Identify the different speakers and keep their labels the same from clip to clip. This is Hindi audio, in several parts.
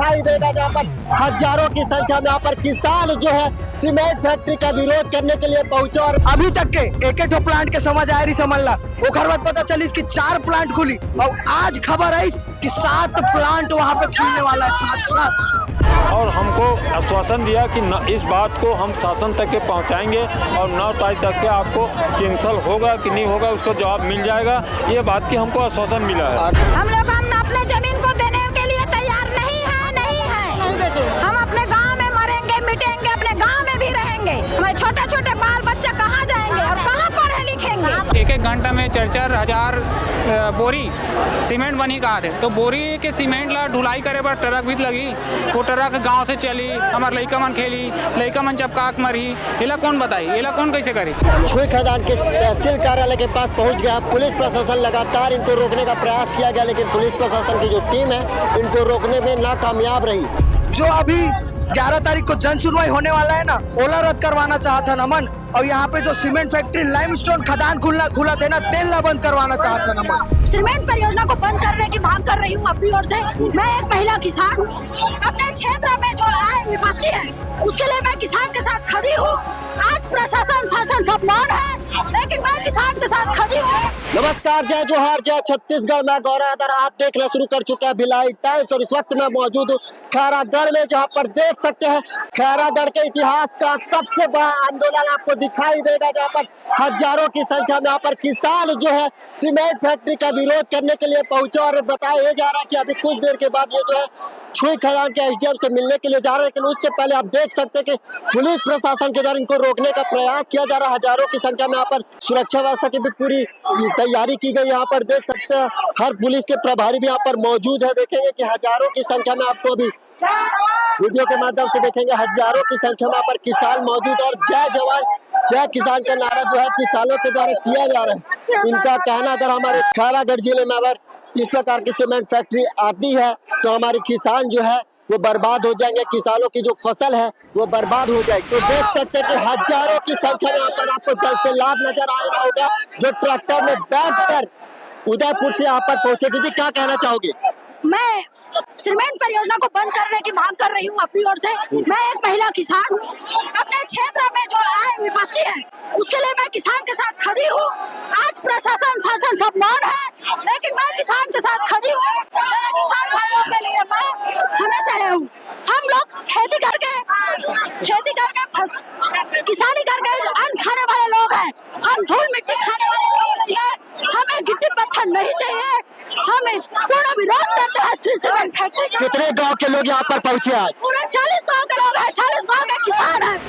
Speaker 1: दिखाई देगा, जहाँ पर हजारों की संख्या में यहाँ पर किसान जो है सीमेंट फैक्ट्री का विरोध करने के लिए पहुंचे। और
Speaker 2: अभी तक के एक प्लांट के समझ आया रही समझला ओकर बाद पता चली कि 4 प्लांट खुली और आज खबर आई कि 7 प्लांट वहाँ पे खुलने वाला है, 7।
Speaker 3: और हमको आश्वासन दिया कि इस बात को हम शासन तक के पहुंचाएंगे और 9 तारीख तक के आपको कैंसिल होगा कि नहीं होगा उसका जवाब मिल जाएगा। ये बात की हमको आश्वासन मिला है।
Speaker 4: हम लोग अपने जमीन को देने के लिए तैयार नहीं है। हम अपने गांव में मरेंगे मिटेंगे, अपने गांव में भी रहेंगे। हमारे छोटे छोटे बाल बच्चे कहाँ जाएंगे और कहाँ पढ़े लिखेंगे।
Speaker 5: एक घंटा में 4-4 हजार बोरी सीमेंट बनी कहा थे, तो बोरी के सीमेंट ला ढुलाई करे पर ट्रक भी लगी। वो ट्रक गांव से चली, हमारे लइका मन खेली, लइका मन चपकाक मरी। इला कौन बताई, इला कौन कैसे करी।
Speaker 1: छुई खदान के तहसील कार्यालय के पास पहुंच गया। पुलिस प्रशासन लगातार इनको रोकने का प्रयास किया गया, लेकिन पुलिस प्रशासन की जो टीम है इनको रोकने में नाकामयाब रही।
Speaker 2: जो अभी 11 तारीख को जन सुनवाई होने वाला है ना, ओला रद्द करवाना चाहता नमन। और यहाँ पे जो सीमेंट फैक्ट्री लाइमस्टोन खदान खुला थे ना, तेल ला बंद करवाना चाहता नमन।
Speaker 4: सीमेंट परियोजना को बंद करने की मांग कर रही हूँ अपनी ओर से। मैं एक महिला किसान हूँ। अपने क्षेत्र में जो आय विपत्ति है उसके लिए मैं किसान के साथ खड़ी हूँ। आज प्रशासन शासन सब मौन है, लेकिन मैं किसान के साथ खड़ी हूँ।
Speaker 1: नमस्कार, जय जोहार, जय छत्तीसगढ़। मैं गौरव, आप देखना शुरू कर चुके हैं भिलाई टाइम्स और इस वक्त मैं मौजूद हूँ खैरागढ़ में, जहाँ पर देख सकते हैं खैरागढ़ के इतिहास का सबसे बड़ा आंदोलन आपको दिखाई देगा, जहाँ पर हजारों की संख्या में यहाँ पर किसान जो है सीमेंट फैक्ट्री का विरोध करने के लिए पहुंचे। और बताया जा रहा है कि अभी कुछ देर के बाद ये जो है छुई खदान के एसडीएम से मिलने के लिए जा रहे हैं, लेकिन उससे पहले आप देख सकते हैं कि पुलिस प्रशासन के द्वारा इनको रोकने का प्रयास किया जा रहा है। हजारों की संख्या में यहाँ पर सुरक्षा व्यवस्था की भी पूरी तैयारी की गई। यहाँ पर देख सकते हैं हर पुलिस के प्रभारी भी यहाँ पर मौजूद है। देखेंगे कि हजारों की संख्या में आपको अभी वीडियो के माध्यम से देखेंगे हजारों की संख्या में यहाँ पर किसान मौजूद है। और जय जवान जय किसान का नारा जो है किसानों के द्वारा किया जा रहा है। इनका कहना, अगर हमारे खैरागढ़ जिले में अगर इस प्रकार की सीमेंट फैक्ट्री आती है तो हमारे किसान जो है वो बर्बाद हो जाएंगे, किसानों की जो फसल है वो बर्बाद हो जाएगी। तो देख सकते हैं कि हजारों की संख्या में यहाँ पर आपको जल से लाभ नजर आ रहा होगा, जो ट्रैक्टर में बैठ कर उदयपुर से यहाँ पर पहुंचे। दीदी, क्या कहना चाहोगे।
Speaker 4: मैं सीमेंट परियोजना को बंद करने की मांग कर रही हूँ अपनी ओर से। मैं एक महिला किसान हूँ। अपने क्षेत्र में जो आय विपत्ति है उसके लिए मैं किसान के साथ खड़ी हूँ। आज प्रशासन शासन सब मौन है, लेकिन मैं किसान के साथ खड़ी हूँ। मेरे किसान भाइयों के लिए मैं हमेशा है हूँ। हम लोग खेती करके किसानी करके अन्न खाने वाले लोग हैं। हम धूल मिट्टी खाने वाले लोग नहीं है। हमें गिट्टी पत्थर नहीं चाहिए। हमें पूरा विरोध करते हैं श्री सीमेंट फैक्ट्री।
Speaker 1: कितने गांव के लोग यहाँ पर पहुंचे आज।
Speaker 4: पूरे 40 गांव के लोग हैं, 40 गांव के किसान हैं।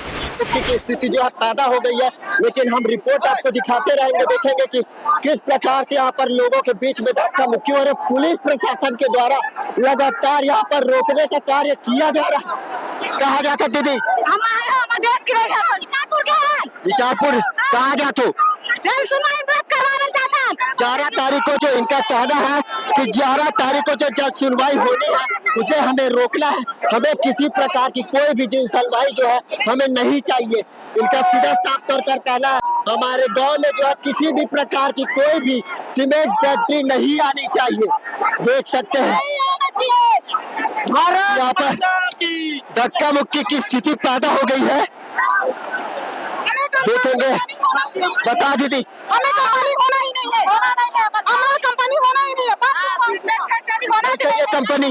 Speaker 1: की स्थिति जो है पैदा हो गई है, लेकिन हम रिपोर्ट आपको दिखाते रहेंगे। देखेंगे कि किस प्रकार से यहाँ पर लोगों के बीच में धक्का मुक्की हो रही है। पुलिस प्रशासन के द्वारा लगातार यहाँ पर रोकने का कार्य किया जा रहा है। कहा जाता दीदी,
Speaker 4: हम आए हैं हमारे देश के लिए।
Speaker 1: विचारपुर कहाँ जाते हो।
Speaker 4: जन सुनवाई व्रत करवाना चाहता हूँ।
Speaker 1: 11 तारीख को जो इनका कहना है कि 11 तारीख को जो जज सुनवाई होनी है उसे हमें रोकना है। हमें किसी प्रकार की कोई भी जन सुनवाई जो है हमें नहीं चाहिए। इनका सीधा साफ तौर पर कहना है हमारे गांव में जो है किसी भी प्रकार की कोई भी सीमेंट फैक्ट्री नहीं आनी चाहिए। देख सकते हैं यहाँ पर धक्का मुक्की की स्थिति पैदा हो गई है। देखेंगे, बता दीदी।
Speaker 4: हमें कंपनी होना ही नहीं है। हमें कंपनी होना ही नहीं है। होना चाहिए
Speaker 1: कंपनी।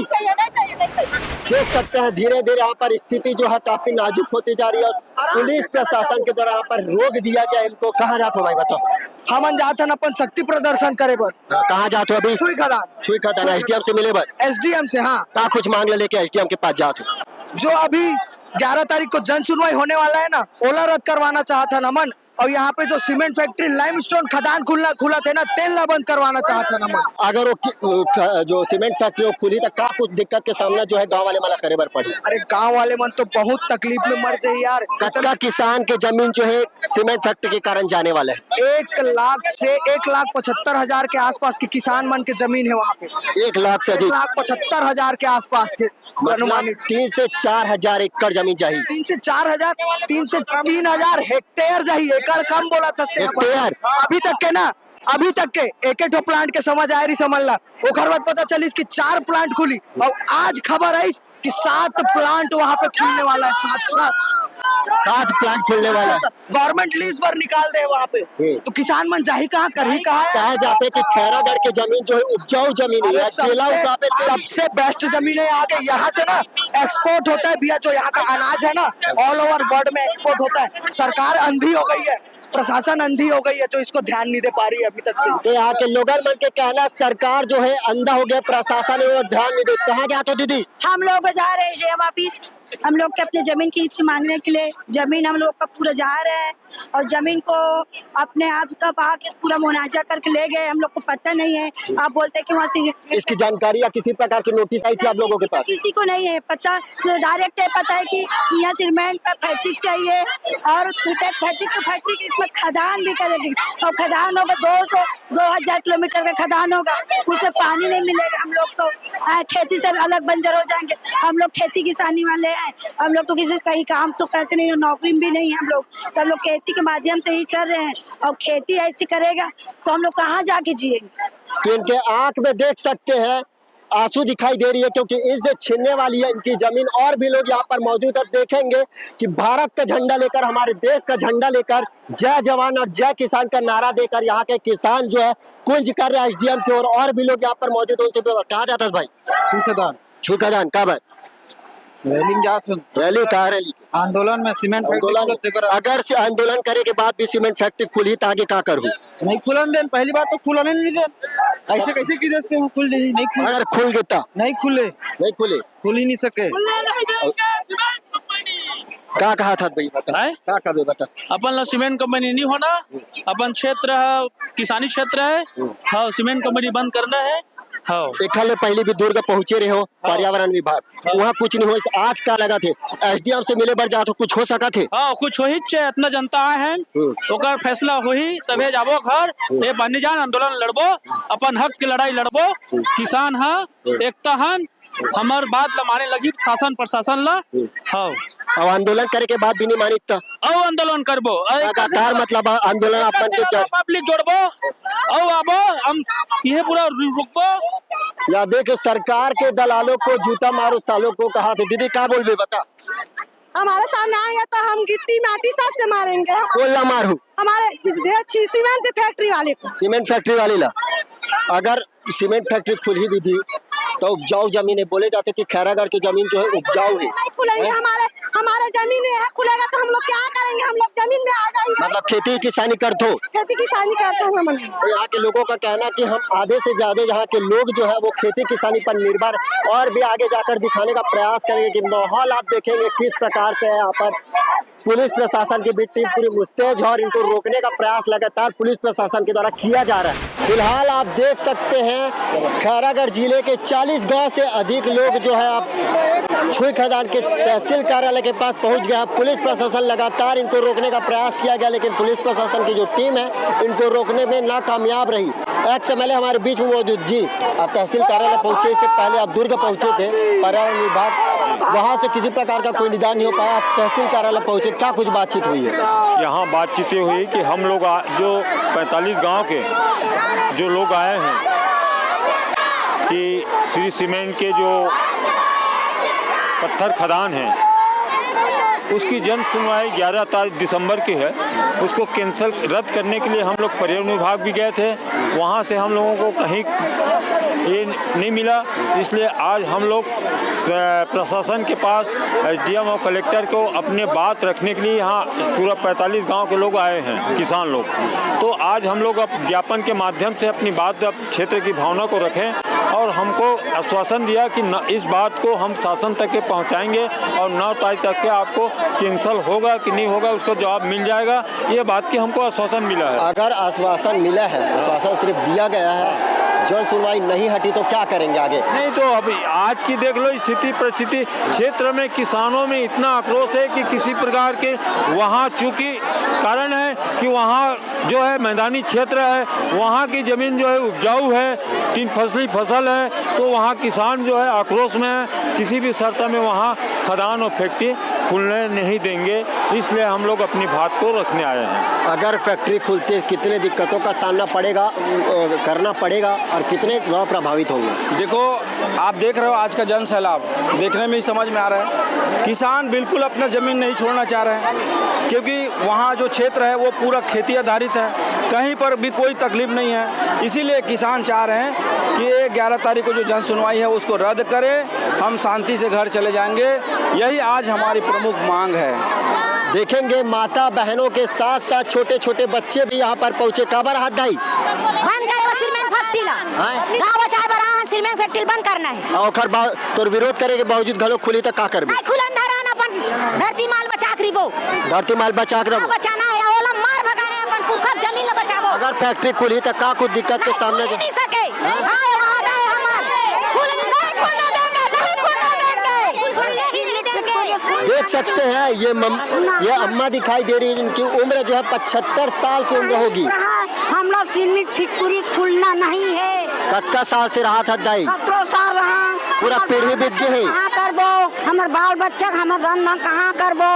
Speaker 1: देख सकते हैं धीरे धीरे यहाँ पर स्थिति जो है काफी नाजुक होती जा रही है। और पुलिस प्रशासन के द्वारा यहाँ पर रोक दिया गया। इनको कहाँ जाते हो भाई, बताओ।
Speaker 2: हम जाते अपन शक्ति प्रदर्शन करे बर।
Speaker 1: कहाँ जाते हो अभी।
Speaker 2: छुई खदान
Speaker 1: एसडीएम से मिले बर।
Speaker 2: एसडीएम से। हाँ,
Speaker 1: कहाँ कुछ मांग लेके एसडीएम के पास जाते हो।
Speaker 2: जो अभी 11 तारीख को जन सुनवाई होने वाला है ना, ओला रद्द करवाना चाहता नमन। और यहाँ पे जो सीमेंट फैक्ट्री लाइमस्टोन खदान खुला थे ना, तेल ला बंद करवाना चाहता नमन।
Speaker 1: अगर वो जो सीमेंट फैक्ट्री खुली तो क्या कुछ दिक्कत के सामना जो है गांव वाले मला करे बर पड़ी।
Speaker 2: अरे गांव वाले मन तो बहुत तकलीफ में मर जाए यार।
Speaker 1: कतका किसान के जमीन जो है सीमेंट फैक्ट्री के कारण जाने वाले है।
Speaker 4: 1 लाख से 1,75,000 के आसपास की किसान मन की जमीन है वहाँ पे।
Speaker 1: 1 लाख से अधिक।
Speaker 4: 1,75,000 के आसपास के अनुमानित
Speaker 1: 3 से 4 हजार एकड़ जमीन चाहिए।
Speaker 4: 3 से 4,000 3 से 3,000 हेक्टेयर चाहिए। एकड़ कम बोला था
Speaker 1: हेक्टेयर।
Speaker 4: अभी तक के एक प्लांट के समझ आया रही समझला। ओकर बाद पता चली कि 4 प्लांट खुली और आज खबर आई
Speaker 2: कि 7 प्लांट वहाँ पे खुलने वाला है।
Speaker 1: 7 प्लांट खुलने वाला है।
Speaker 2: गवर्नमेंट लीज पर निकाल दे वहाँ पे, तो किसान मन जा ही कहाँ, कर ही कहाँ है।
Speaker 1: कहा जाता है कि खैरागढ़ की जमीन जो है उपजाऊ जमीन है, जिला
Speaker 2: सबसे बेस्ट जमीन है यहाँ के। यहाँ से ना एक्सपोर्ट होता है भैया, जो यहाँ का अनाज है ना ऑल ओवर वर्ल्ड में एक्सपोर्ट होता है। सरकार अंधी हो गई है, प्रशासन अंधी हो गई है, जो इसको ध्यान नहीं दे पा रही है अभी तक।
Speaker 1: तो यहाँ के लोगों मन के कहना सरकार जो है अंधा हो गया, प्रशासन है वो ध्यान नहीं दे। कहाँ जाते हो दीदी?
Speaker 4: हम लोग जा रहे हैं जेएम ऑफिस, हम लोग के अपने जमीन की मांगने के लिए। जमीन हम लोग का पूरा जा रहे हैं और जमीन को अपने आप का आके पूरा मुनाजा करके ले गए। हम लोग को पता नहीं है, आप बोलते हैं कि वहाँ से
Speaker 1: इसकी जानकारी या किसी प्रकार की नोटिस आई थी आप लोगों के पास?
Speaker 4: किसी को नहीं है पता, डायरेक्ट है पता है कि यहाँ सीमेंट का फैक्ट्री चाहिए और फैक्ट्री इसमें खदान भी करेगी और खदान होगा 200-2000 किलोमीटर का खदान होगा, उसमें पानी नहीं मिलेगा। हम लोग तो खेती से अलग बंजर हो जाएंगे। हम लोग खेती किसानी वाले हैं, हम लोग तो किसी कहीं काम तो करते नहीं, नौकरी भी नहीं है हम लोग, तो हम लोग खेती के माध्यम से ही चल रहे हैं। और खेती ऐसी करेगा तो हम लोग कहाँ जाके जिएंगे?
Speaker 1: तो इनके आंख में देख सकते हैं आंसू दिखाई दे रही है, क्योंकि इससे छीनने वाली है इनकी जमीन। और भी लोग यहाँ पर मौजूद है, देखेंगे कि भारत का झंडा लेकर, हमारे देश का झंडा लेकर, जय जवान और जय किसान का नारा देकर यहाँ के किसान जो है कुंज कर रहे हैं एसडीएम की ओर। और भी लोग यहाँ पर मौजूद है, उनसे कहा जाता है भाई छुकादान कब है? रैली कहा रैली
Speaker 6: आंदोलन में सीमेंट
Speaker 1: आंदोलन, अगर से आंदोलन करे के बाद भी सीमेंट फैक्ट्री खुली तो आगे क्या करूँ?
Speaker 6: नहीं खुलन देन, पहली बात तो खुलाने नहीं देन। ऐसे कैसे की देते हैं खुल दे, नहीं खुल,
Speaker 1: अगर खुल गया
Speaker 6: नहीं खुले,
Speaker 1: नहीं खुले
Speaker 6: खुल ही नहीं सके।
Speaker 1: क्या कहा था भाई बता? क्या कहा बता?
Speaker 7: अपन ला सीमेंट कंपनी नहीं होना, अपन क्षेत्र है किसानी क्षेत्र है, हाँ सीमेंट कंपनी बंद करना है। हाँ
Speaker 1: देखा पहले भी दुर्ग पहुंचे रहे हो पर्यावरण विभाग, वहाँ कुछ नहीं हो। आज क्या लगा थे एसडीएम से मिले बर जा तो कुछ हो सका थे?
Speaker 7: हाँ कुछ हो ही चाहिए, इतना जनता आए हैं, ओकर फैसला हो ही तबे जाबो घर, ये बनी जान आंदोलन लड़बो, अपन हक की लड़ाई लड़बो। किसान हाँ एकता हन, हमार बात ला माने लगी शासन प्रशासन ला। हाँ
Speaker 1: अब आंदोलन करे के बाद भी नहीं मानी तो
Speaker 7: आंदोलन करबो
Speaker 1: लगातार, मतलब आंदोलन अपन के
Speaker 7: पब्लिक जोड़बो औ आबो, हम ये पूरा रुकबो।
Speaker 1: या देखो सरकार के दलालों को जूता मारो सालों को कहा था। दीदी क्या बोल बता?
Speaker 8: हमारे सामने आएंगे तो हम गिट्टी माटी सब से मारेंगे।
Speaker 1: बोलना मारू
Speaker 8: हमारे सीमेंट फैक्ट्री वाले को,
Speaker 1: सीमेंट फैक्ट्री वाले ला। अगर सीमेंट फैक्ट्री खुल ही दी तो उपजाऊ जमीन है, बोले जाते कि खैरागढ़ की जमीन जो है उपजाऊ है।
Speaker 8: नहीं खुलेंगे, हमारे जमीन है, खुलेगा तो हम लोग क्या करेंगे? हम लोग जमीन में आ जाएंगे।
Speaker 1: मतलब खेती किसानी कर दो,
Speaker 8: खेती किसानी करते हैं हम।
Speaker 1: तो यहाँ के लोगों का कहना कि हम आधे से ज्यादा यहाँ के लोग जो है वो खेती किसानी पर निर्भर, और भी आगे जाकर दिखाने का प्रयास करेंगे कि माहौल आप देखेंगे किस प्रकार से है। यहाँ पर पुलिस प्रशासन की भी टीम पूरी मुस्तैद है और इनको रोकने का प्रयास लगातार पुलिस प्रशासन के द्वारा किया जा रहा है। फिलहाल आप देख सकते हैं खैरागढ़ जिले के 40 गांव से अधिक लोग जो है आप छुई खदान के तहसील कार्यालय के पास पहुंच गया। पुलिस प्रशासन लगातार इनको रोकने का प्रयास किया गया, लेकिन पुलिस प्रशासन की जो टीम है इनको रोकने में नाकामयाब रही। XMLA हमारे बीच में मौजूद जी, आप तहसील कार्यालय पहुंचे, इससे पहले आप दुर्ग पहुंचे थे पर्यावरण विभाग, वहाँ से किसी प्रकार का कोई निदान नहीं हो पाया। तहसील कार्यालय पहुंचे, क्या कुछ बातचीत हुई है?
Speaker 3: यहाँ बातचीत हुई कि हम लोग जो 45 गांव के जो लोग आए हैं कि श्री सीमेंट के जो पत्थर खदान है उसकी जन सुनवाई 11 दिसंबर की है, उसको कैंसिल रद्द करने के लिए हम लोग पर्यावरण विभाग भी गए थे। वहाँ से हम लोगों को कहीं ये नहीं मिला, इसलिए आज हम लोग प्रशासन के पास एसडीएम और कलेक्टर को अपने बात रखने के लिए यहाँ पूरा 45 गांव के लोग आए हैं, किसान लोग। तो आज हम लोग ज्ञापन के माध्यम से अपनी बात क्षेत्र की भावना को रखें और हमको आश्वासन दिया कि इस बात को हम शासन तक के पहुँचाएंगे और 9 तारीख तक के आपको कैंसिल होगा कि नहीं होगा उसका जवाब मिल जाएगा। ये बात की हमको आश्वासन मिला है।
Speaker 1: अगर आश्वासन मिला है, आश्वासन सिर्फ दिया गया है, जन सुनवाई नहीं हटी तो क्या करेंगे आगे?
Speaker 3: नहीं तो अभी आज की देख लो स्थिति परिस्थिति, क्षेत्र में किसानों में इतना आक्रोश है कि किसी प्रकार के वहाँ, चूँकि कारण है कि वहाँ जो है मैदानी क्षेत्र है, वहाँ की ज़मीन जो है उपजाऊ है, 3 फसली फसल है, तो वहाँ किसान जो है आक्रोश में है, किसी भी शर्त में वहाँ खदान और फैक्ट्री खुलने नहीं देंगे, इसलिए हम लोग अपनी बात को रखने आए हैं।
Speaker 1: अगर फैक्ट्री खुलती है कितने दिक्कतों का सामना करना पड़ेगा और कितने गांव प्रभावित होंगे?
Speaker 6: देखो, आप देख रहे हो आज का जन सैलाब, देखने में ही समझ में आ रहा है। किसान बिल्कुल अपना ज़मीन नहीं छोड़ना चाह रहे हैं, क्योंकि वहाँ जो क्षेत्र है वो पूरा खेती आधारित है, कहीं पर भी कोई तकलीफ नहीं है। इसीलिए किसान चाह रहे हैं कि 11 तारीख को जो जन सुनवाई है उसको रद्द करें, हम शांति से घर चले जाएंगे। यही आज हमारी प्रमुख मांग है।
Speaker 1: देखेंगे माता बहनों के साथ साथ छोटे छोटे बच्चे भी यहाँ पर पहुँचे। काबर हाथ दाई
Speaker 4: बंद करे वो सीमेंट फैक्ट्री ला गांव बचाए बरा सीमेंट फैक्ट्री बंद करना है।
Speaker 1: और तो विरोध करे के बावजूद घलो खुली तो का करबे?
Speaker 4: खुलन धरान अपन धरती माल बचा के रिबो,
Speaker 1: धरती माल बचा के
Speaker 4: बचाना है, ओला मार भगाने अपन पुरखा जमीन ला बचाबो।
Speaker 1: अगर फैक्ट्री खुली तो का कुछ दिक्कत के सामने
Speaker 4: नहीं सके। हां वादा है हमारा, खुलने नहीं खुलने देंगे, नहीं खुलने देंगे।
Speaker 1: देख सकते हैं ये अम्मा दिखाई दे रही है, इनकी उम्र जो है 75 साल की उम्र होगी।
Speaker 4: हम लोग सीमेंट फैक्ट्री खुलना नहीं है।
Speaker 1: कत्का साल से रहा था दाई,
Speaker 4: 17 साल रहा,
Speaker 1: पूरा पीढ़ी बीत गई है।
Speaker 4: कहाँ करबो हमार बाल बच्चा हमार धंधा कहाँ करबो?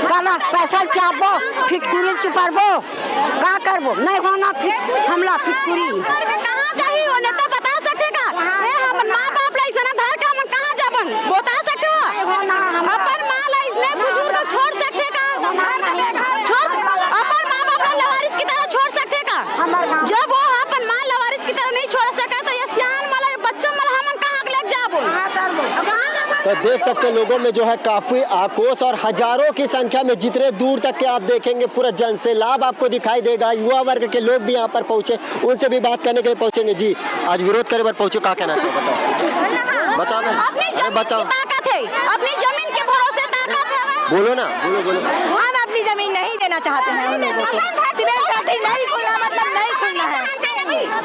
Speaker 4: काला पैसा चाहबो फैक्ट्री चुपारबो का करबो? नहीं होना हमला फैक्ट्री कहाँ जाही हो नेता बता सकेगा? हम माँ बाप ला इसना घर का हम कहाँ जाबन बता सके? अपन माँ ला इसने बुजुर्ग को छोड़ सकेगा? छोड़ अपन माँ बाप ला लवारिस की तरह छोड़ सकेगा? जब वो अपन माँ लवारिस की तरह नहीं छोड़ सका तो ये सियान वाला बच्चों वाला हम कहाँ ले जाबो?
Speaker 1: तो देख सकते हैं लोगों में जो है काफी आक्रोश और हजारों की संख्या में जितने दूर तक के आप देखेंगे पूरा जनसैलाब आपको दिखाई देगा। युवा वर्ग के लोग भी यहाँ पर पहुंचे, उनसे भी बात करने के लिए पहुंचेंगे। जी आज विरोध करे पर पहुंचे, क्या कहना चाहिए बताओ? बताओ
Speaker 4: ताकत है, अपनी जमीन के भरोसे ताकत है।
Speaker 1: बोलो ना, बोलो।
Speaker 4: हम अपनी जमीन नहीं देना चाहते हैं उन लोगों को। सीमेंट फैक्ट्री नहीं खुलना मतलब नहीं खुलना है।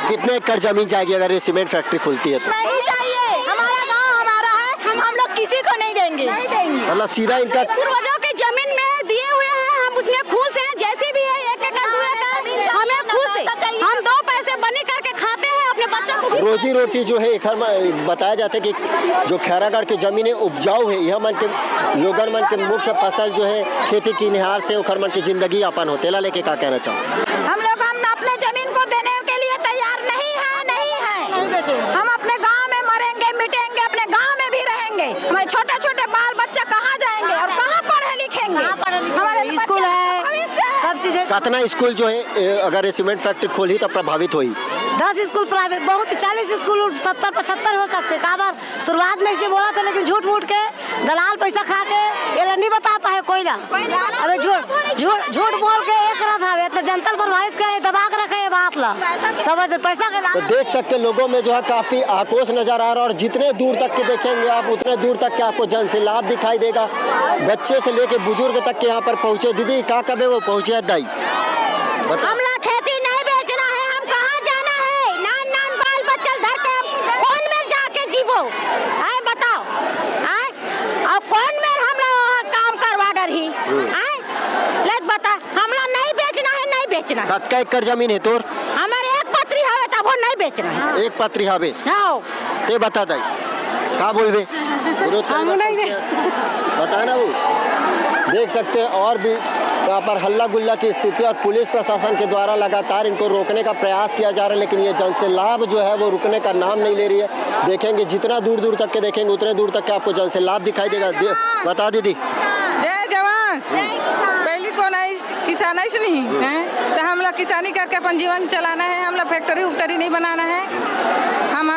Speaker 1: कितने एकड़ जमीन जाएगी अगर ये सीमेंट फैक्ट्री खुलती है तो?
Speaker 4: नहीं चाहिए, हमारा गांव हमारा है, हम लोग किसी को नहीं देंगे।
Speaker 1: मतलब सीधा इनका
Speaker 4: पूर्वजों की जमीन में दिए हुए हैं, हम उसमें खुश हैं। जैसे भी है 1 एकड़ 2 एकड़ हमें खुश है, हम 2 पैसे बनी करके खाते हैं, अपने बच्चों को
Speaker 1: रोजी रोटी जो है बताया जाता है कि जो खैरागढ़ की जमीनें उपजाऊ है, यह मन के लोगन मन के मुख्य फसल जो है खेती की निहार से उखर मन की जिंदगी यापन होते ला लेके क्या कहना चाहो?
Speaker 4: हम लोग अपने जमीन को देने के लिए तैयार नहीं है। हम अपने गांव में मरेंगे मिटेंगे, अपने गांव में भी रहेंगे। हमारे छोटे छोटे बाल बच्चा कहाँ जाएंगे और कहाँ पढ़े लिखेंगे? हमारे स्कूल है, सब चीजें।
Speaker 1: कितना स्कूल जो है अगर सीमेंट फैक्ट्री खोली तो प्रभावित हुई?
Speaker 4: 10 स्कूल प्राइवेट, बहुत 40 स्कूल 70-75 हो सकते। काबर शुरुआत में इसे बोला था, लेकिन झूठ मूठ के दलाल पैसा खा के ये नहीं बता पाए कोई ना। अबे झूठ बोल के एक रहा था, इतना जनता प्रभावित करे दबा के रखे बात ला सब पैसा के।
Speaker 1: तो देख सकते लोगों में जो है काफी आक्रोश नजर आ रहा है और जितने दूर तक के देखेंगे आप उतने दूर तक के आपको जनसैलाब दिखाई देगा। बच्चे से लेके बुजुर्ग तक के यहाँ पर पहुंचे। दीदी का कबे वो पहुंचे दाई?
Speaker 4: हमला खेती नहीं बेचना है, हम कहाँ जाना है? नान बाल बच्चा धर के कौन में जाके जीवो? आए बताओ, आए अब कौन में हमला काम करवा डरी? आए ले बता, हमला नहीं बेचना है, नहीं बेचना है।
Speaker 1: कतका एकड़ जमीन है तोर?
Speaker 4: हमारे एक पत्री हवे तब वो नहीं बेचना है।
Speaker 1: एक पत्री हवे
Speaker 4: हाँ
Speaker 1: ते बता दाई का बोलबे?
Speaker 4: हम नहीं
Speaker 1: बताना वो देख सकते हैं। और भी यहाँ पर हल्ला गुल्ला की स्थिति और पुलिस प्रशासन के द्वारा लगातार इनको रोकने का प्रयास किया जा रहा है, लेकिन ये जनसैलाब जो है वो रुकने का नाम नहीं ले रही है। देखेंगे जितना दूर दूर तक के देखेंगे उतने दूर तक के आपको जनसैलाब दिखाई देगा। बता दीदी।
Speaker 9: जय जवान। पहली कौन किसान ऐसे नहीं है, तो हम लोग किसानी करके अपन जीवन चलाना है। हम लोग फैक्ट्री उक्टरी नहीं बनाना है, हम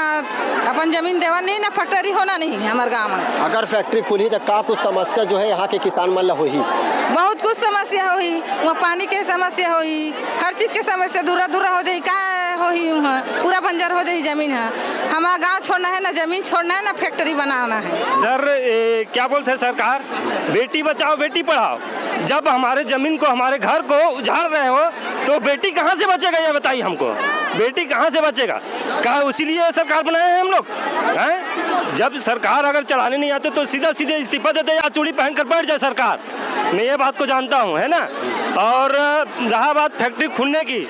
Speaker 9: अपन जमीन देवा नहीं ना, फैक्ट्री होना नहीं है हमारे गाँव में।
Speaker 1: अगर फैक्ट्री खुली तो का कुछ समस्या जो है यहाँ के किसान मन हो ही?
Speaker 9: बहुत कुछ समस्या हो ही, वहाँ पानी के समस्या हो ही, हर चीज के समस्या दूरा हो जाए, का हो ही वहाँ पूरा बंजर हो जाए जमीन है। हमारा गाँव छोड़ना है ना, जमीन छोड़ना है ना, फैक्ट्री बनाना है।
Speaker 10: सर क्या बोलते हैं सरकार, बेटी बचाओ बेटी पढ़ाओ। जब हमारे जमीन को हमारे घर को उजाड़ रहे हो तो बेटी कहाँ से बचेगा ये बताइए हमको, बेटी कहाँ से बचेगा? कहा इसीलिए सरकार बनाए हैं हम लोग हैं। जब सरकार अगर चलाने नहीं आते तो सीधा सीधे इस्तीफा देते या चूड़ी पहन कर बैठ जाए सरकार। मैं ये बात को जानता हूँ, है ना। और रहा बात फैक्ट्री खुलने की,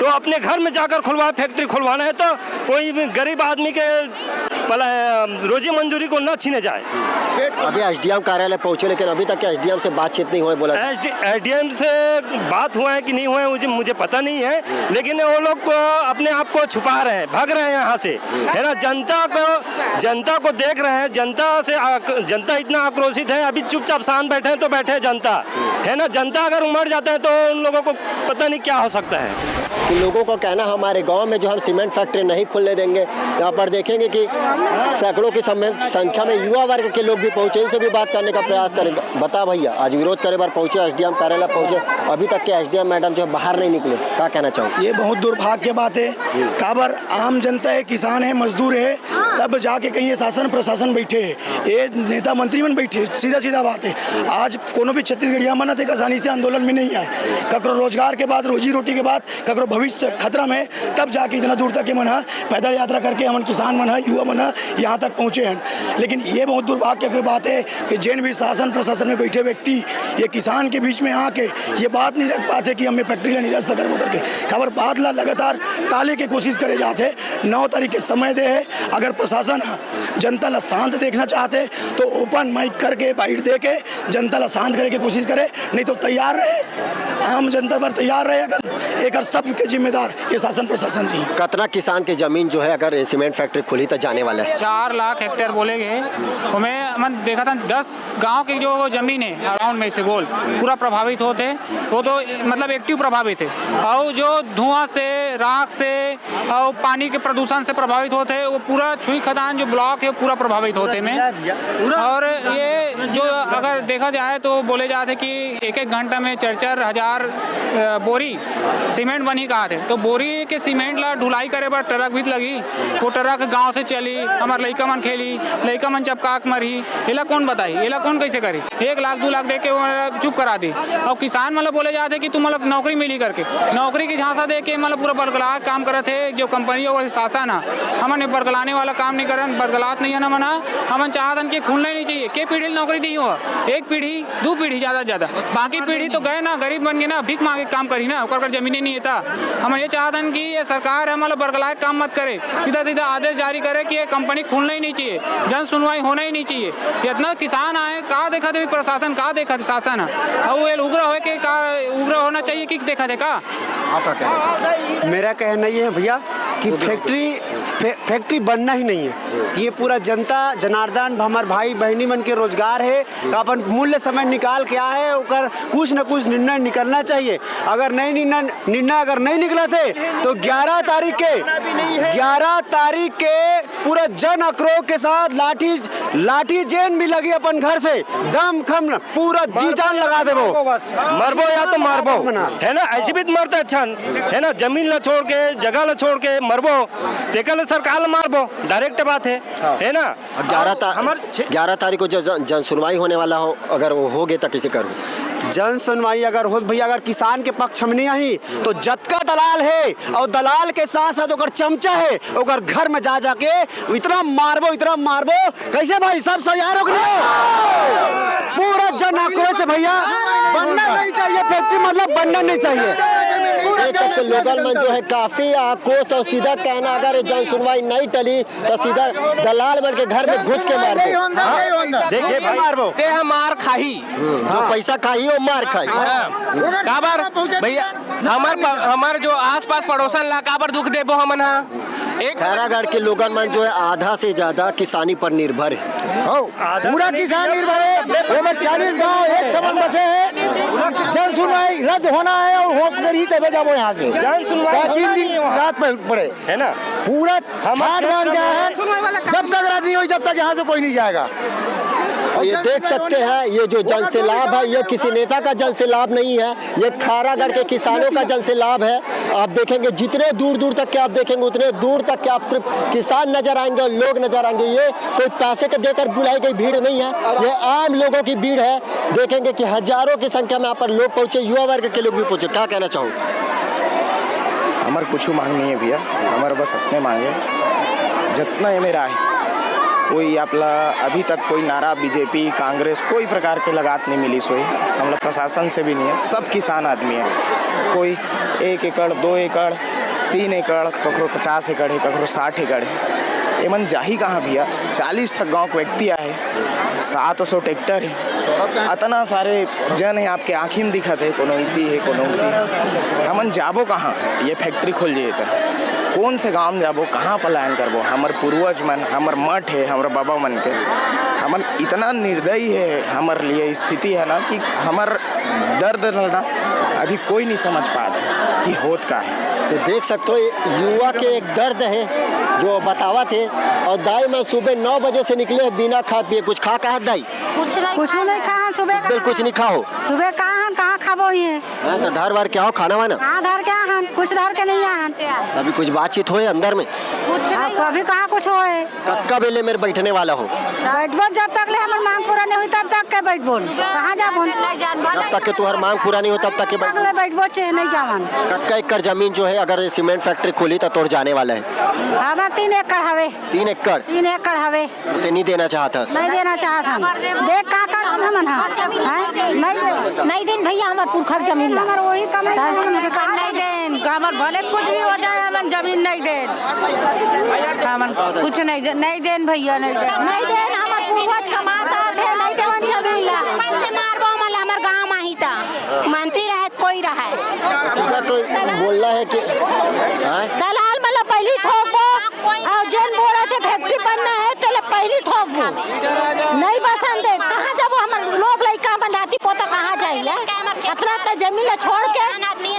Speaker 10: तो अपने घर में जाकर खुलवा, फैक्ट्री खुलवाना है तो कोई गरीब आदमी के रोजी मंजूरी को न छीने जाए।
Speaker 1: अभी एसडीएम कार्यालय पहुंचे, लेकिन अभी तक एसडीएम से बातचीत नहीं हुई बोला।
Speaker 10: एसडीएम से बात हुआ है कि नहीं हुआ है मुझे पता नहीं है, लेकिन वो लोग को अपने आप को छुपा रहे हैं, भाग रहे हैं यहाँ से, है ना। जनता को देख रहे हैं, जनता इतना आक्रोशित है, अभी चुपचाप शांत बैठे हैं तो बैठे जनता, है ना। जनता अगर उमड़ जाता है तो उन लोगों को पता नहीं क्या हो सकता है।
Speaker 1: कि लोगों को कहना हमारे गांव में जो हम सीमेंट फैक्ट्री नहीं खुलने देंगे। यहाँ पर देखेंगे कि सैकड़ों की संख्या में युवा वर्ग के लोग भी पहुंचे, इनसे भी बात करने का प्रयास करेंगे। बता भैया, आज विरोध करे बार पहुंचे, एसडीएम कार्यालय पहुंचे, अभी तक के एसडीएम मैडम जो बाहर नहीं निकले, क्या कहना चाहूँ?
Speaker 11: ये बहुत दुर्भाग्य की बात है। काबर आम जनता है, किसान है, मजदूर है, तब जाके कहीं शासन प्रशासन बैठे, ये नेता मंत्री मन बैठे, सीधा बात है। आज कोनो भी छत्तीसगढ़िया मन थे आसानी से आंदोलन में नहीं आए, ककरो रोजगार के बाद, रोजी रोटी के बाद, ककरो भविष्य खतरा में, तब जाके इतना दूर तक के मन पैदल यात्रा करके हम किसान मन युवा मन यहाँ तक पहुँचे हैं। लेकिन ये बहुत दुर्भाग्य की बात है कि जिन भी शासन प्रशासन में बैठे व्यक्ति ये किसान के बीच में आके ये बात नहीं रख पाते कि हमें फैक्ट्री निरस्त करबो करके, खबर बात ला लगातार टाले के कोशिश करे जाते। 9 तारीख के समय दे है, अगर प्रशासन जनता ला शांत देखना चाहते तो ओपन माइक करके बाइट दे के जनता ला शांत करे के कोशिश करे, नहीं तो तैयार रहे, आम जनता पर तैयार रहे। अगर एक सब के जिम्मेदार ये शासन प्रशासन नहीं।
Speaker 1: कितना किसान की जमीन जो है अगर सीमेंट फैक्ट्री खुली तो जाने वाला है?
Speaker 5: 4 लाख हेक्टेयर बोले गए। मैं देखा था 10 गांव की जो जमीन है अराउंड में से गोल पूरा प्रभावित होते, वो तो मतलब एक्टिव प्रभावित है। और जो धुआं से, राख से और पानी के प्रदूषण से प्रभावित होते हैं, वो पूरा छुई खदान जो ब्लॉक है पूरा प्रभावित होते में। और ये जो अगर देखा जाए तो बोले जाते कि एक घंटा में 4-4 हजार बोरी सीमेंट बनी कहा थे। तो बोरी के सीमेंट ला ढुलाई करे बार ट्रक भी लगी, वो ट्रक गांव से चली, हमारे लइका मन खेली, लइका मन चपकाक मरी, एला कौन बताई, एला कौन कैसे करी? 1 लाख 2 लाख दे के चुप करा दी। और किसान मतलब बोले जाते कि तुम मतलब नौकरी मिली करके, नौकरी की झांसा दे के मतलब पूरा बरगला काम करे थे। जो कंपनी वो शासन है, हमने बरगलाने वाला काम नहीं करन, बरगलात नहीं है ना मना, हमन चाहतन कि खुलना ही नहीं चाहिए। के पीढ़ी नौकरी दी हो, 1 पीढ़ी 2 पीढ़ी ज़्यादा ज़्यादा, बाकी पीढ़ी तो गए ना, गरीब बन गए ना, भीख मांगे काम करी ना, ओकर जमीन नहीं था। हम ये चाहतन कि ये सरकार है मतलब बरगलाए काम मत करे, सीधा आदेश जारी करे कि ये कंपनी खुलना ही नहीं चाहिए, जन सुनवाई होना ही नहीं चाहिए। इतना किसान आए, कहा देखा थे प्रशासन, कहा देखा थे शासन है, और वो उग्र हो के उग्र होना चाहिए कि देखा थे का?
Speaker 1: आपका कहना?
Speaker 12: मेरा कहना ये है भैया कि फैक्ट्री बनना ही नहीं है। ये पूरा जनता जनार्दन हमारे भाई बहनी मन के रोजगार है, अपन मूल्य समय निकाल के आए, ओकर कुछ न कुछ निर्णय निकलना चाहिए। अगर निर्णय अगर नहीं निकला थे तो 11 तारीख के पूरा जन आक्रोश के साथ लाठी जेन भी लगी अपन घर से, दम खम पूरा जी जान लगा दे, वो
Speaker 10: मरबो या तो मारबो, है ना। ऐसे भी मरते अच्छा, है ना, जमीन ला छोड़ के, जगह ला छोड़ के मरबो, देखल सरकार मारबो, डायरेक्ट बात है ना।
Speaker 1: 11 तारीख को जन सुनवाई होने वाला हो, अगर वो हो गए तो किसे करूँ?
Speaker 12: जन सुनवाई अगर हो भैया, अगर किसान के पक्ष में नहीं आई तो जतका दलाल है और दलाल के साथ साथ अगर चमचा है, अगर घर में जा जाके इतना मारबो कैसे भाई, सब तैयार हो गए, पूरा जन आक्रोश है भैया। बनना नहीं चाहिए फैक्ट्री, मतलब बनना नहीं चाहिए।
Speaker 1: लोकल मन जो है काफी आक्रोश और सीधा कहना, अगर जन सुनवाई नहीं टली तो सीधा दलाल बन के घर में घुस के
Speaker 10: देखिए भाई,
Speaker 7: मार खाही,
Speaker 1: जो पैसा खाई वो मार खाई।
Speaker 7: काबर भैया हमार जो आसपास पड़ोसन ला काबर दुख देबो हमन हा।
Speaker 1: खैरागढ़ के लोगन मन जो है आधा से ज्यादा किसानी पर निर्भर है,
Speaker 11: पूरा किसान निर्भर है। ओवर 40 गांव एक समान बसे है। जन सुनवाई रद्द होना है और होकर ही तब जाओ यहाँ से।
Speaker 10: जन सुनवाई
Speaker 11: 3 दिन रात पड़े, है ना, पूरा ठाट बांध गया है। जब तक रद्द नहीं हुई तब तक यहाँ से कोई नहीं जाएगा।
Speaker 1: और ये देख सकते हैं, ये जो जन से लाभ है ये किसी नेता का जन से लाभ नहीं है, ये खैरागढ़ के किसानों का जन से लाभ है। आप देखेंगे जितने दूर तक के आप देखेंगे उतने दूर तक के आप सिर्फ किसान नजर आएंगे और लोग नजर आएंगे। ये कोई पैसे के देकर बुलाई गई भीड़ नहीं है, ये आम लोगों की भीड़ है। देखेंगे कि हजारों की संख्या में यहाँ पर लोग पहुंचे, युवा वर्ग के लोग भी पहुंचे। क्या कहना चाहूँ?
Speaker 13: हमारे कुछ मांग नहीं है भैया, हमारे बस अपने मांगे जितना ये मेरा है। कोई आपला अभी तक कोई नारा बीजेपी कांग्रेस कोई प्रकार के लगात नहीं मिली सोई, हम लोग प्रशासन से भी नहीं है। सब किसान आदमी है, कोई 1 एकड़ 2 एकड़ 3 एकड़, ककरो 50 एकड़ है, ककरो 60 एकड़ है। एमन जाही कहाँ भैया? 40 ठक गाँव के व्यक्ति आए, 700 ट्रैक्टर है, इतना सारे जन है आपके आँखी में दिखत है, कोनो इती है कोनो उती है। हमन जाबो कहाँ? ये फैक्ट्री खुल जाए तो कौन से गांव में जाबो, कहाँ पलायन करबो? हमर पूर्वज मन, हमर मठ है, हमर बाबा मन के हमन इतना निर्दयी है, हमारे लिए स्थिति है ना कि हमार दर्द ना अभी कोई नहीं समझ पाता कि होत का है।
Speaker 1: तो देख सकते हो युवा के एक दर्द है जो बतावा थे। और दाई मैं सुबह 9 बजे से निकले बिना खा पिए। कुछ खा कहा दाई?
Speaker 4: कुछ नहीं खा सुबह
Speaker 1: बिल्कुल कुछ नहीं खाओ।
Speaker 4: सुबह कहाँ खाबो ये?
Speaker 1: तो धर वार क्या हो खाना वाना?
Speaker 4: हाँ धर क्या हन, कुछ धर के नहीं आहन।
Speaker 1: अभी कुछ बातचीत होए अंदर में?
Speaker 4: अभी कहाँ कुछ होए।
Speaker 1: कक्का बेले मेरे बैठने वाला हो?
Speaker 4: बैठबो जब तक ले हमार मांग पूरा नहीं हुई तब तक के बैठबो। कहाँ जाबो?
Speaker 1: जब तक के तुम्हारी मांग पूरा नहीं हो तब तक के
Speaker 4: बैठबो चे नहीं जावन।
Speaker 1: कक्का एकड़ जमीन जो है अगर सीमेंट फैक्ट्री खुली तो तोड़ जाने वाला है।
Speaker 4: हमार 3 एकड़ हवे।
Speaker 1: 3 एकड़?
Speaker 4: 3 एकड़ हवे।
Speaker 1: तो नहीं देना चाहता?
Speaker 4: नहीं देना चाहता हम। देख का हमें मन नहीं देन भैया हमार पुरखा जमीन ला। वही कम
Speaker 9: नहीं देन, हमार भले कुछ भी हो जाए हमें जमीन नहीं देन। हमें कुछ नहीं देन भैया नहीं देन।
Speaker 4: हमार पूर्वज कमाता थे नहीं देवन जमीन ला।
Speaker 8: पैसे मारबो मल हमर गांव में ही ता मंत्री रहे कोई रहे।
Speaker 1: तो बोलना है कि
Speaker 4: दलाल मतलब पहली ठोकबो और जन बोले थे फैक्ट्री बनना है तो पहली ठोकबो नहीं पसंद है। कहाँ जाबो हमार लोग लइका मन नाती पोता कहाँ जाइले? इतना जमीन छोड़ के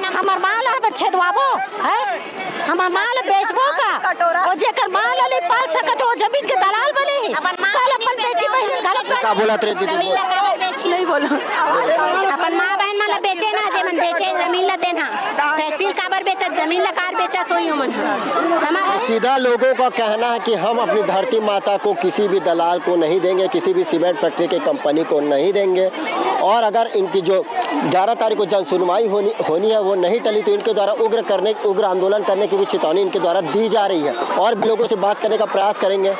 Speaker 4: हमार माल है छेदवाबो है, हमार माल बेचबो का और जेकर माल नहीं पाल सकत वो जमीन के दलाल बने। कल अपन बेटी बहन घर
Speaker 1: का बोला रे दीदी?
Speaker 4: नहीं बोलो
Speaker 8: अपन माँ बहन मन ला बेचे ना, जे मन बेचे जमीन ला देना। फैक्ट्री काबर बेचत, जमीन ला कार बेचत होई मन।
Speaker 1: सीधा लोगों का कहना है कि हम अपनी धरती माता को किसी भी दलाल को नहीं देंगे, किसी भी सीमेंट फैक्ट्री की कंपनी को नहीं देंगे। और अगर इनकी जो 11 तारीख को जन सुनवाई होनी है वो नहीं टली तो इनके द्वारा उग्र आंदोलन करने की भी चेतावनी इनके द्वारा दी जा रही है। और भी लोगों से बात करने का प्रयास करेंगे।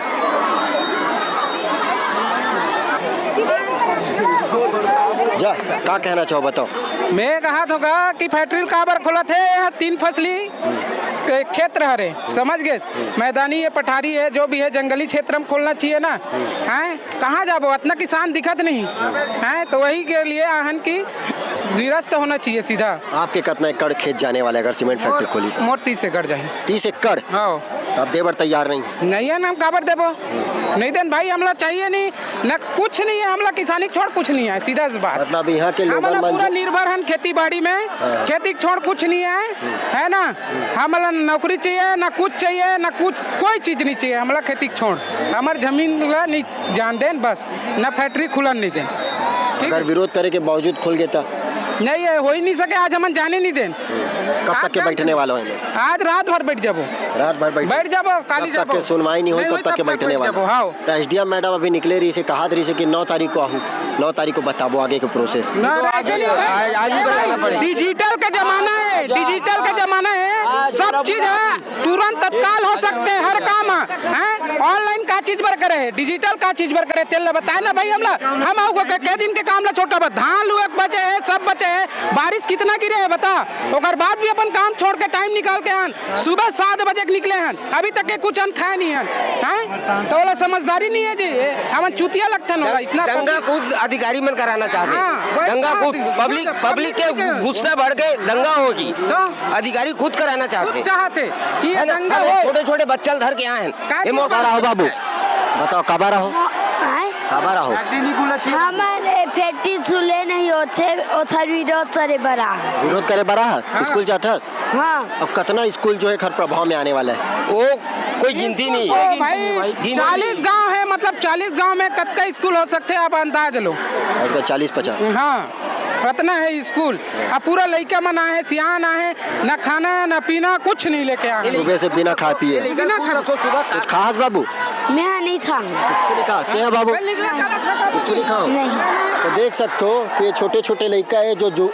Speaker 1: जा क्या कहना चाहो बताओ?
Speaker 5: मैं कहा था कि फैक्ट्री काबर खोला थे? यहाँ 3 फसली क्षेत्र हरे, समझ गए? मैदानी है, पठारी है, जो भी है जंगली क्षेत्र में खोलना चाहिए ना। हैं कहाँ जाबो? इतना किसान दिखत नहीं हैं, तो वही के लिए आहन की निरस्त होना चाहिए सीधा।
Speaker 1: आपके कितना एकड़ खेत जाने वाला है अगर सीमेंट फैक्ट्री खोली तो?
Speaker 5: मोर 30 एकड़ जाए।
Speaker 1: 30 एकड़?
Speaker 5: हाँ।
Speaker 1: आप देवर तैयार नहीं
Speaker 5: है ना? हम काबर देबो? नहीं देन भाई, हमला चाहिए नहीं ना, कुछ नहीं है हमला, किसानी छोड़ कुछ नहीं है, सीधा बात।
Speaker 1: मतलब यहाँ के लोग
Speaker 5: पूरा निर्भर हम खेती बाड़ी में, खेती छोड़ कुछ नहीं है ना। हमला नौकरी चाहिए ना, कुछ चाहिए ना, कुछ कोई चीज नहीं चाहिए हमला, खेती छोड़ हमारे जमीन नहीं जान देन बस, ना फैक्ट्री खुलन नहीं देन।
Speaker 1: अगर विरोध करे के बावजूद खुल गया था?
Speaker 5: नहीं है, हो ही नहीं सके, आज हम जाने नहीं देन।
Speaker 1: कब तक के बैठने वाला है?
Speaker 5: आज रात भर बैठ जाबो।
Speaker 1: रात भर बैठ
Speaker 5: जाबो, काली
Speaker 1: जाबो। तब तक सुनवाई नहीं हुई तब तक के बैठने वाला। तो एसडीएम मैडम अभी निकले रही से कहा रही से कि 9 तारीख को आहूँ, 9 तारीख को बताबो आगे के प्रोसेस।
Speaker 5: डिजिटल का जमाना है, डिजिटल का जमाना है, सब चीज है तुरंत तत्काल हो सकते हैं, हर काम है ऑनलाइन का चीज बर करे, डिजिटल का चीज बर करे। तेल बताए ना भाई हमला, हम आओ के दिन के काम ला छोटा धान लुए बचे है, सब बचे है। बारिश कितना गिरे है बता, ओकर बाद भी अपन काम छोड़ के टाइम निकाल के आन सुबह 7 बजे निकले हैं, अभी तक के कुछ अन्न खाए नहीं हैं। तो वाला समझदारी नहीं है जी, हम चूतिया लगता है इतना।
Speaker 14: दंगा कूद अधिकारी मन कराना चाहते हैं, दंगा कूद पब्लिक के गुस्सा बढ़ के दंगा होगी, अधिकारी खुद कराना चाहते हैं। छोटे छोटे बच्चा धर के आए हैं।
Speaker 1: बाबू बताओ कब आ रहा हो?
Speaker 8: हमारे फैक्ट्री खुले नहीं होते, विरोध करे बड़ा
Speaker 1: है। स्कूल जाता?
Speaker 8: हाँ।
Speaker 1: अब कितना स्कूल जो है घर प्रभाव में आने वाला है?
Speaker 14: वो कोई गिनती नहीं है
Speaker 5: भाई। 40 गांव है, मतलब 40 गांव में कितना स्कूल हो सकते हैं आप अंदाज लो।
Speaker 1: 40-50?
Speaker 5: हाँ इतना है स्कूल। अब पूरा लड़का मना है, सियान है, न खाना न पीना कुछ नहीं लेके आए,
Speaker 1: सुबह से बिना खा पिए। कुछ खास बाबू?
Speaker 8: मैं नहीं था।
Speaker 1: कुछ नहीं खा क्या बाबू? कुछ नहीं खाओ? तो देख सकते हो कि ये छोटे छोटे लड़का है जो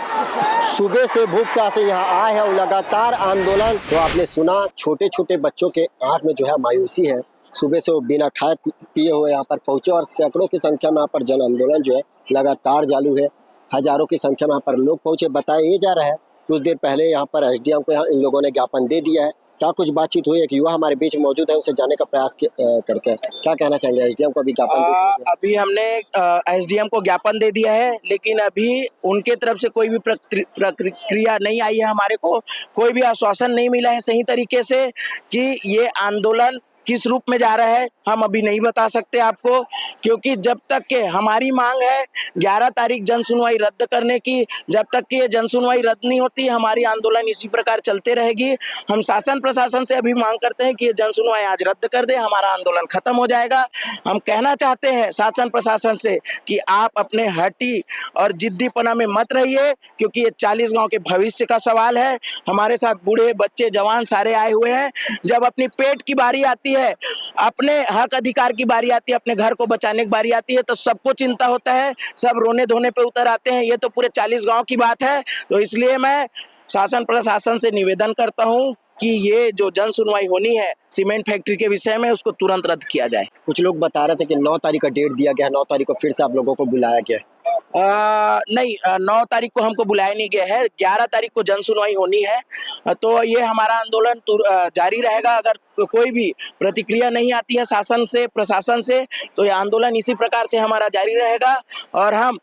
Speaker 1: सुबह से भूख प्यास से यहाँ आए हैं और लगातार आंदोलन। तो आपने सुना छोटे छोटे बच्चों के आँख में जो है मायूसी है, सुबह से वो बिना खाए पिए हुए यहाँ पर पहुँचे और सैकड़ों की संख्या में यहाँ पर जन आंदोलन जो है लगातार चालू है। हजारों की संख्या में यहाँ पर लोग पहुँचे। बताया ये जा रहा है कुछ देर पहले यहाँ पर एसडीएम को इन लोगों ने ज्ञापन दे दिया है। क्या कुछ बातचीत हुई? एक युवा हमारे बीच मौजूद है, उसे जानने का प्रयास करते हैं। क्या कहना चाहेंगे? एसडीएम को अभी ज्ञापन दे दिया?
Speaker 13: अभी हमने एसडीएम को ज्ञापन दे दिया है, लेकिन अभी उनके तरफ से कोई भी प्रक्रिया नहीं आई है। हमारे को कोई भी आश्वासन नहीं मिला है सही तरीके से कि ये आंदोलन किस रूप में जा रहा है, हम अभी नहीं बता सकते आपको, क्योंकि जब तक के हमारी मांग है 11 तारीख जन सुनवाई रद्द करने की, जब तक कि ये जन सुनवाई रद्द नहीं होती हमारी आंदोलन इसी प्रकार चलते रहेगी। हम शासन प्रशासन से अभी मांग करते हैं कि ये जन सुनवाई आज रद्द कर दे, हमारा आंदोलन खत्म हो जाएगा। हम कहना चाहते हैं शासन प्रशासन से कि आप अपने हटी और जिद्दीपना में मत रहिए, क्योंकि ये 40 गाँव के भविष्य का सवाल है। हमारे साथ बूढ़े बच्चे जवान सारे आए हुए हैं। जब अपनी पेट की बारी आती है, अपने हक अधिकार की बारी आती है, अपने घर को बचाने की बारी आती है, तो सबको चिंता होता है, सब रोने धोने पे उतर आते हैं। ये तो पूरे 40 गांव की बात है। तो इसलिए मैं शासन प्रशासन से निवेदन करता हूं कि ये जो जन सुनवाई होनी है सीमेंट फैक्ट्री के विषय में, उसको तुरंत रद्द किया जाए।
Speaker 1: कुछ लोग बता रहे थे कि 9 तारीख का डेट दिया गया है, 9 तारीख को फिर से आप लोगों को बुलाया गया है।
Speaker 13: नहीं, 9 तारीख को हमको बुलाया नहीं गया है, 11 तारीख को जन सुनवाई होनी है। तो ये हमारा आंदोलन जारी रहेगा। अगर कोई भी प्रतिक्रिया नहीं आती है शासन से प्रशासन से, तो ये आंदोलन इसी प्रकार से हमारा जारी रहेगा और हम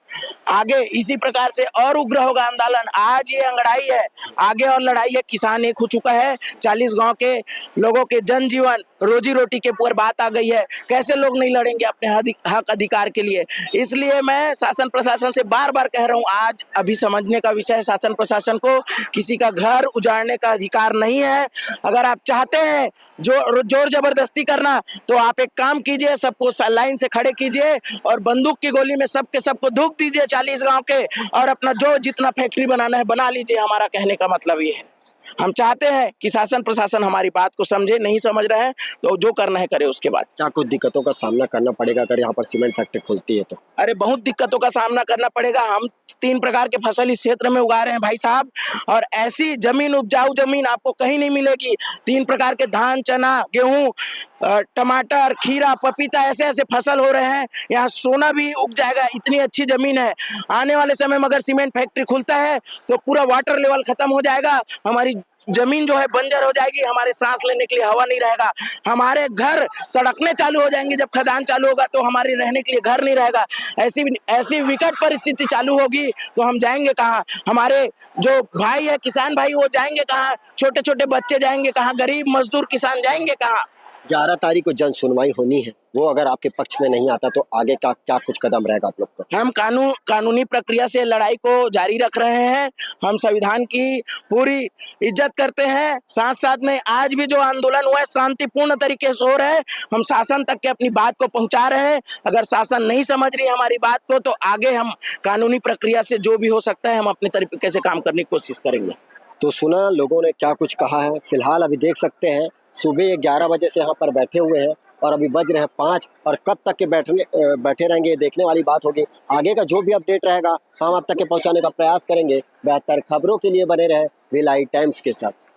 Speaker 13: आगे इसी प्रकार से और उग्र होगा आंदोलन। आज ये अंगड़ाई है, आगे और लड़ाई है। किसान एक हो चुका है, 40 गांव के लोगों के जनजीवन रोजी रोटी के ऊपर बात आ गई है। कैसे लोग नहीं लड़ेंगे अपने हक अधिकार के लिए? इसलिए मैं शासन प्रशासन से बार बार कह रहा हूँ, आज अभी समझने का विषय है शासन प्रशासन को, किसी का घर उजाड़ने का अधिकार नहीं है। अगर आप चाहते हैं जो जोर जबरदस्ती करना, तो आप एक काम कीजिए, सबको लाइन से खड़े कीजिए और बंदूक की गोली में सबको धूक दीजिए 40 गांव के, और अपना जो जितना फैक्ट्री बनाना है बना लीजिए। हमारा कहने का मतलब ये है, हम चाहते हैं कि शासन प्रशासन हमारी बात को समझे। नहीं समझ रहे हैं तो जो करना है करे उसके बाद।
Speaker 1: क्या कुछ दिक्कतों का सामना करना पड़ेगा अगर यहाँ पर सीमेंट फैक्ट्री खुलती है तो?
Speaker 13: अरे बहुत दिक्कतों का सामना करना पड़ेगा। हम 3 प्रकार के फसल इस क्षेत्र में उगा रहे हैं भाई साहब, और ऐसी जमीन, उपजाऊ जमीन आपको कहीं नहीं मिलेगी। 3 प्रकार के धान, चना, गेहूं, टमाटर, खीरा, पपीता, ऐसे ऐसे फसल हो रहे हैं। यहाँ सोना भी उग जाएगा, इतनी अच्छी जमीन है। आने वाले समय में अगर सीमेंट फैक्ट्री खुलता है तो पूरा वाटर लेवल खत्म हो जाएगा, हमारी जमीन जो है बंजर हो जाएगी, हमारे सांस लेने के लिए हवा नहीं रहेगा, हमारे घर तड़कने चालू हो जाएंगे। जब खदान चालू होगा तो हमारे रहने के लिए घर नहीं रहेगा। ऐसी विकट परिस्थिति चालू होगी तो हम जाएंगे कहाँ? हमारे जो भाई है किसान भाई, वो जाएंगे कहाँ? छोटे छोटे बच्चे जाएंगे कहाँ? गरीब मजदूर किसान जाएंगे कहाँ?
Speaker 1: 11 तारीख को जन सुनवाई होनी है, वो अगर आपके पक्ष में नहीं आता तो आगे का क्या कुछ कदम रहेगा आप लोग का?
Speaker 13: हम कानूनी प्रक्रिया से लड़ाई को जारी रख रहे हैं। हम संविधान की पूरी इज्जत करते हैं। साथ साथ में आज भी जो आंदोलन हुआ है शांतिपूर्ण तरीके से हो रहा है। हम शासन तक के अपनी बात को पहुंचा रहे हैं। अगर शासन नहीं समझ रही हमारी बात को, तो आगे हम कानूनी प्रक्रिया से जो भी हो सकता है हम अपने तरीके से काम करने की कोशिश करेंगे।
Speaker 1: तो सुना लोगों ने क्या कुछ कहा है। फिलहाल अभी देख सकते हैं सुबह 11 बजे से यहाँ पर बैठे हुए हैं और अभी बज रहे हैं 5, और कब तक के बैठे रहेंगे देखने वाली बात होगी। आगे का जो भी अपडेट रहेगा हम आप तक के पहुँचाने का प्रयास करेंगे। बेहतर खबरों के लिए बने रहे भिलाई टाइम्स के साथ।